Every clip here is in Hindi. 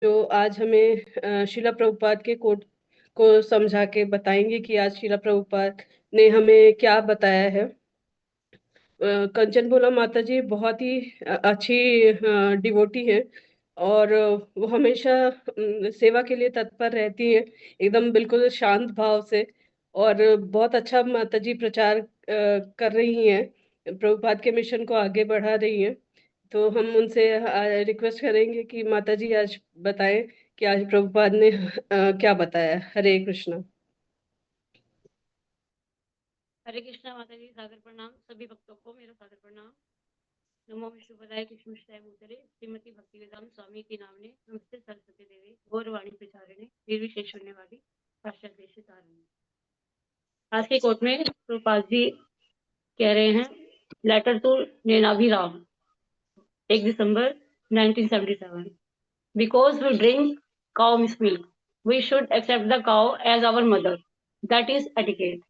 जो आज हमें शिला प्रभुपाद के कोट को समझा के बताएंगे कि आज शिला प्रभुपाद ने हमें क्या बताया है। कंचन बोला माता जी बहुत ही अच्छी डिवोटी है और वो हमेशा सेवा के लिए तत्पर रहती है, एकदम बिल्कुल शांत भाव से। और बहुत अच्छा माता जी प्रचार कर रही हैं, प्रभुपाद के मिशन को आगे बढ़ा रही हैं। तो हम उनसे रिक्वेस्ट करेंगे कि माता जी आज बताएं कि आज प्रभुपाद ने क्या बताया। हरे कृष्णा। हरे कृष्णा माता जी, सादर प्रणाम। सभी भक्तों को मेरा सादर प्रणाम। नमो विष्णुपदाय कृष्णष्टाय भूतले श्रीमती भक्ति वेदांत स्वामी की नामने नमस्ते सरस्वती देवी गौरवाणी प्रचारिणे निर्विशेष शून्यवादी पाश्चात देश तारिणी। आज के कोर्ट में प्रभुपाद जी कह रहे हैं, लेटर टू नेनाभिराम 1 दिसंबर 1977। Because we drink cow's milk, we should accept the cow as our mother. That is etiquette.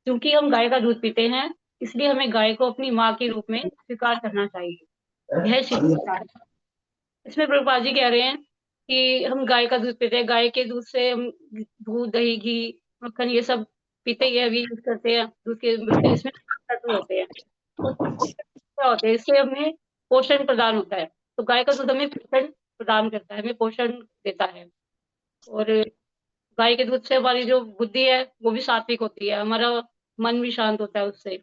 क्योंकि हम गाय का दूध पीते हैं, इसलिए हमें गाय को अपनी माँ के रूप में स्वीकार करना चाहिए। यह शिष्टाचार है। इसमें प्रभुपाद जी कह रहे हैं कि हम गाय का दूध पीते हैं, गाय के दूध से हम दूध, दही, घी, मक्खन ये सब पीते ही अभी यूज करते हैं। दूध के इसमें तत्व होते हैं, क्या होते हैं, इससे हमें पोषण प्रदान होता है। तो गाय का दूध हमें पोषण प्रदान करता है, हमें पोषण देता है। और गाय के दूध से हमारी जो बुद्धि है वो भी सात्विक होती है, हमारा मन भी शांत होता है उससे।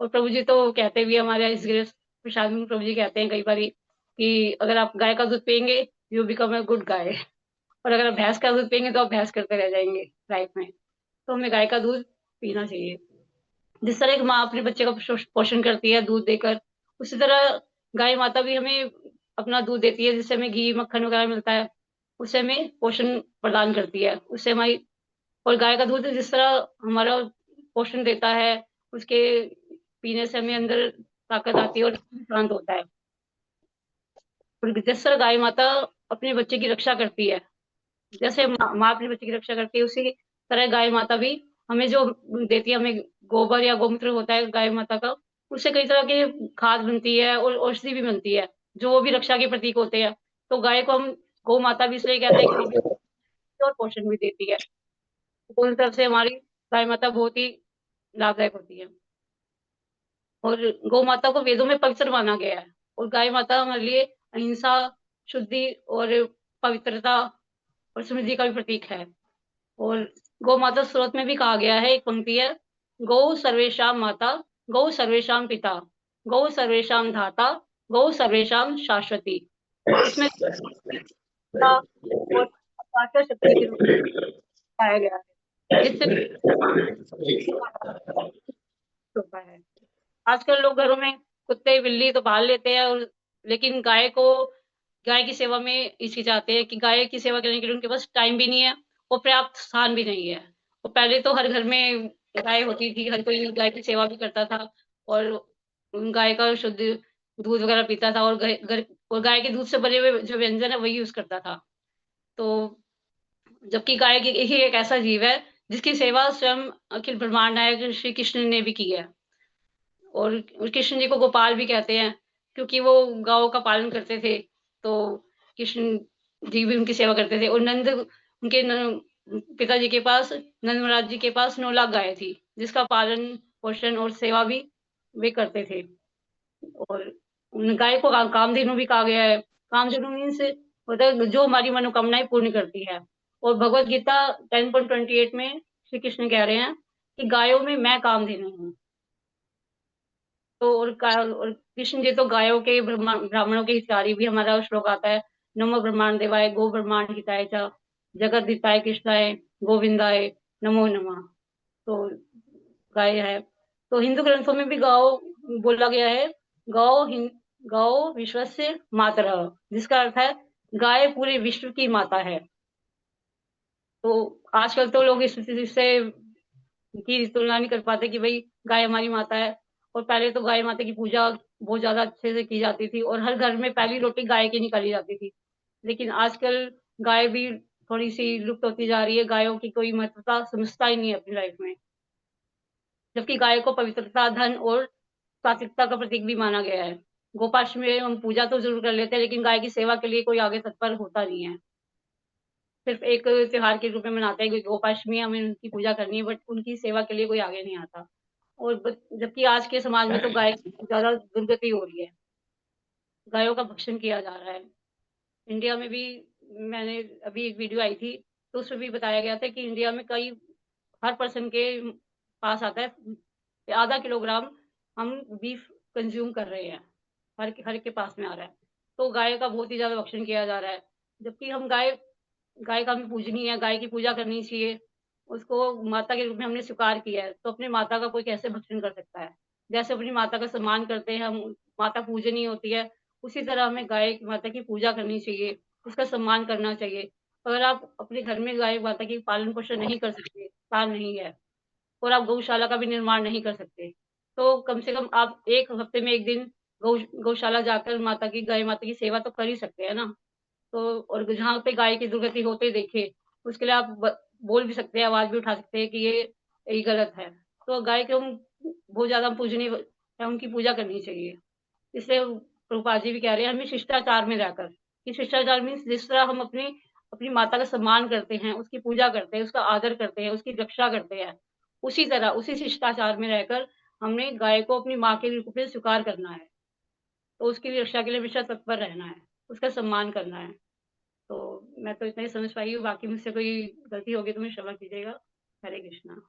और प्रभु जी तो कहते भी, हमारे इस गृहस्थ प्रसाद में प्रभु जी कहते हैं कई बार कि अगर आप गाय का दूध पियेंगे you become a good guy, और अगर आप भैंस का दूध पियेंगे तो आप भैंस करते रह जाएंगे लाइफ में। तो हमें गाय का दूध पीना चाहिए। जिस तरह एक माँ अपने बच्चे का पोषण करती है दूध देकर, उसी तरह गाय माता भी हमें अपना दूध देती है, जिससे हमें घी, मक्खन वगैरह मिलता है। उससे हमें पोषण प्रदान करती है, उससे हमारी। और गाय का दूध जिस तरह हमारा पोषण देता है, उसके पीने से हमें अंदर ताकत आती है और शांत होता है। और जिस तरह गाय माता अपने बच्चे की रक्षा करती है, जैसे माँ अपने बच्चे की रक्षा करती है, उसी तरह गाय माता भी हमें जो देती है, हमें गोबर या गोमूत्र होता है गाय माता का, उससे कई तरह की खाद बनती है और औषधि भी बनती है, जो वो भी रक्षा के प्रतीक होते हैं। तो गाय को हम गौ माता भी इसलिए कहते हैं कि वो भी और पोषण भी देती है। तो उस तरफ से हमारी गाय माता बहुत ही लाभदायक होती है। और गौ माता को वेदों में पवित्र माना गया है, और गाय माता हमारे लिए अहिंसा, शुद्धि और पवित्रता और समृद्धि का भी प्रतीक है। और गौ माता स्त्रोत में भी कहा गया है, एक पंक्ति है, गौ सर्वेशाम माता, गौ सर्वेशाम पिता, गौ सर्वेशाम धाता, गौ सर्वेशाम शाश्वती। इसमें पिता और पाचन शक्ति के रूप में पाया गया है, जिससे होता है। आजकल लोग घरों में कुत्ते बिल्ली तो पाल लेते हैं, और लेकिन गाय की सेवा में हिचकिचाते हैं कि गाय की सेवा करने के लिए उनके पास टाइम भी नहीं है और पर्याप्त स्थान भी नहीं है। और पहले तो हर घर में गाय होती थी, हर कोई गाय की सेवा भी करता था, और गाय का शुद्ध दूध वगैरह पीता था, और गाय के दूध से बने हुए जो व्यंजन है वही यूज करता था। तो जबकि गाय ही एक ऐसा जीव है जिसकी सेवा स्वयं अखिल ब्रह्मांड नायक श्री कृष्ण ने भी की है। और कृष्ण जी को गोपाल भी कहते हैं, क्योंकि वो गायों का पालन करते थे। तो कृष्ण जी भी उनकी सेवा करते थे। और उनके पिताजी के पास, नंद महाराज जी के पास 9 लाख गाय थी, जिसका पालन पोषण और सेवा भी वे करते थे। और उन गाय को कामधेनु भी कहा गया है। कामधेनु मीन्स होता है जो हमारी मनोकामनाएं पूर्ण करती है। और भगवत गीता 10.28 में श्री कृष्ण कह रहे हैं कि गायों में मैं कामधेनु हूँ। तो और कृष्ण जी तो गायों के ब्राह्मणों के हितकारी भी, हमारा श्लोक आता है, नमो ब्रह्मांड देवाय गो ब्रह्मांड हिताय च जगत हिताय कृष्णाय गोविंदाय नमो नमः। तो गाय है। तो हिंदू ग्रंथों में भी गौ बोला गया है, गौ गौ विश्वस्य मातरः, जिसका अर्थ है गाय पूरे विश्व की माता है। तो आजकल तो लोग इस से की तुलना नहीं कर पाते कि भाई गाय हमारी माता है। और पहले तो गाय माता की पूजा बहुत ज्यादा अच्छे से की जाती थी, और हर घर में पहली रोटी गाय की निकाली जाती थी। लेकिन आजकल गाय भी थोड़ी सी लुप्त होती जा रही है, गायों की कोई महत्वता समझता ही नहीं है अपनी लाइफ में। जबकि गाय को पवित्रता, धन और सात्विकता का प्रतीक भी माना गया है। गोपाष्टमी में हम पूजा तो ज़रूर कर लेते हैं, लेकिन गाय की सेवा के लिए कोई आगे तत्पर होता नहीं है। सिर्फ़ एक त्योहार के रूप में मनाते हैं कि गोपाष्टमी हमें उनकी पूजा करनी है, बट उनकी सेवा के लिए कोई आगे नहीं आता। और ब जबकि आज के समाज में तो गाय की ज़्यादा दुर्गति हो रही है, गायों का भक्षण किया जा रहा है। इंडिया में भी मैंने अभी एक वीडियो आई थी, तो उसमें भी बताया गया था कि इंडिया में कई हर पर्सन के पास आता है आधा किलोग्राम हम बीफ कंज़्यूम कर रहे हैं, हर एक के पास में आ रहा है। तो गाय का बहुत ही ज़्यादा भक्षण किया जा रहा है, जबकि हम गाय गाय का हमें पूजनीय है, गाय की पूजा करनी चाहिए। उसको माता के रूप में हमने स्वीकार किया है, तो अपनी माता का कोई कैसे भक्षण कर सकता है? जैसे अपनी माता का सम्मान करते हैं हम, माता पूजनीय होती है, उसी तरह हमें गाय माता की पूजा करनी चाहिए, उसका सम्मान करना चाहिए। अगर आप अपने घर में गाय माता की पालन-पोषण नहीं कर सकते, स्थान नहीं है और आप गौशाला का भी निर्माण नहीं कर सकते, तो कम से कम आप 1 हफ्ते में 1 दिन गौशाला जाकर गाय माता की सेवा तो कर ही सकते हैं ना। तो और जहाँ पे गाय की दुर्गति होते देखे, उसके लिए आप बोल भी सकते हैं, आवाज़ भी उठा सकते हैं कि ये गलत है। तो गाय को हम बहुत ज़्यादा पूजनीय है, उनकी पूजा करनी चाहिए। इसलिए प्रभुपाद जी भी कह रहे हैं हमें शिष्टाचार में रहकर, कि शिष्टाचार मीन्स जिस तरह हम अपनी अपनी माता का सम्मान करते हैं, उसकी पूजा करते हैं, उसका आदर करते हैं, उसकी रक्षा करते हैं, उसी तरह, उसी शिष्टाचार में रहकर हमने गाय को अपनी माँ के रूप में स्वीकार करना है। तो उसकी रक्षा के लिए हमेशा तत्पर रहना है, उसका सम्मान करना है। तो मैं तो इतना ही समझ पाई हूँ, बाकी मुझसे कोई गलती होगी तो मुझे क्षमा कीजिएगा। हरे कृष्णा।